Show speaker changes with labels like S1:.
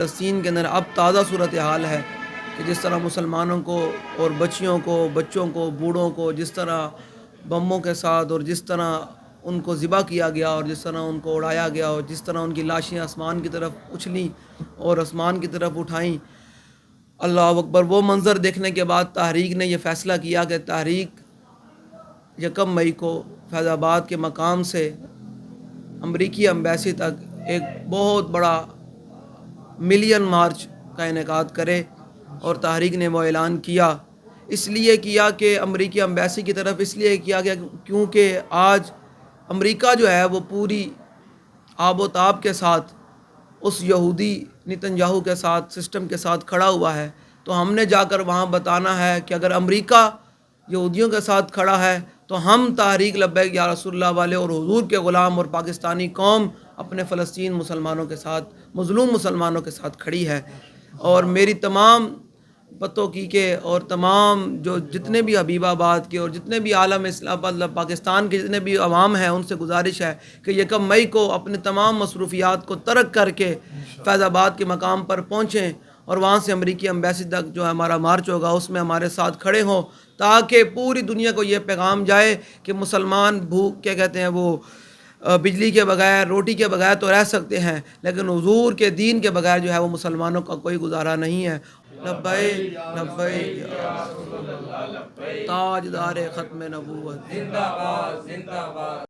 S1: فلسطین کے اندر اب تازہ صورتحال ہے کہ جس طرح مسلمانوں کو اور بچیوں کو، بچوں کو، بوڑھوں کو جس طرح بموں کے ساتھ اور جس طرح ان کو ذبح کیا گیا اور جس طرح ان کو اڑایا گیا اور جس طرح ان کی لاشیں آسمان کی طرف اچھلیں اور آسمان کی طرف اٹھائیں، اللہ اکبر۔ وہ منظر دیکھنے کے بعد تحریک نے یہ فیصلہ کیا کہ تحریک 1 مئی کو فیض آباد کے مقام سے امریکی ایمبیسی تک ایک بہت بڑا ملین مارچ کا انعقاد کرے، اور تحریک نے وہ اعلان کیا۔ اس لیے کیا کہ امریکی ایمبیسی کی طرف اس لیے کیا گیا کیونکہ آج امریکہ جو ہے وہ پوری آب و تاب کے ساتھ اس یہودی نتن یاہو کے ساتھ سسٹم کے ساتھ کھڑا ہوا ہے، تو ہم نے جا کر وہاں بتانا ہے کہ اگر امریکہ یہودیوں کے ساتھ کھڑا ہے تو ہم تحریک لبیک یا رسول اللہ والے اور حضور کے غلام اور پاکستانی قوم اپنے فلسطین مسلمانوں کے ساتھ، مظلوم مسلمانوں کے ساتھ کھڑی ہے۔ اور میری تمام پتوں کی کے اور تمام جو جتنے بھی حبیب آباد کے اور جتنے بھی عالم اسلام پاکستان کے جتنے بھی عوام ہیں ان سے گزارش ہے کہ 1 مئی کو اپنے تمام مصروفیات کو ترک کر کے فیض آباد کے مقام پر پہنچیں اور وہاں سے امریکی ایمبیسی تک جو ہمارا مارچ ہوگا اس میں ہمارے ساتھ کھڑے ہوں، تاکہ پوری دنیا کو یہ پیغام جائے کہ مسلمان بھوک کیا کہتے ہیں وہ بجلی کے بغیر، روٹی کے بغیر تو رہ سکتے ہیں، لیکن حضور کے دین کے بغیر جو ہے وہ مسلمانوں کا کوئی گزارا نہیں ہے۔ لبیک لبیک یا رسول اللہ، تاجدار ختم نبوت، زندہ باد زندہ باد۔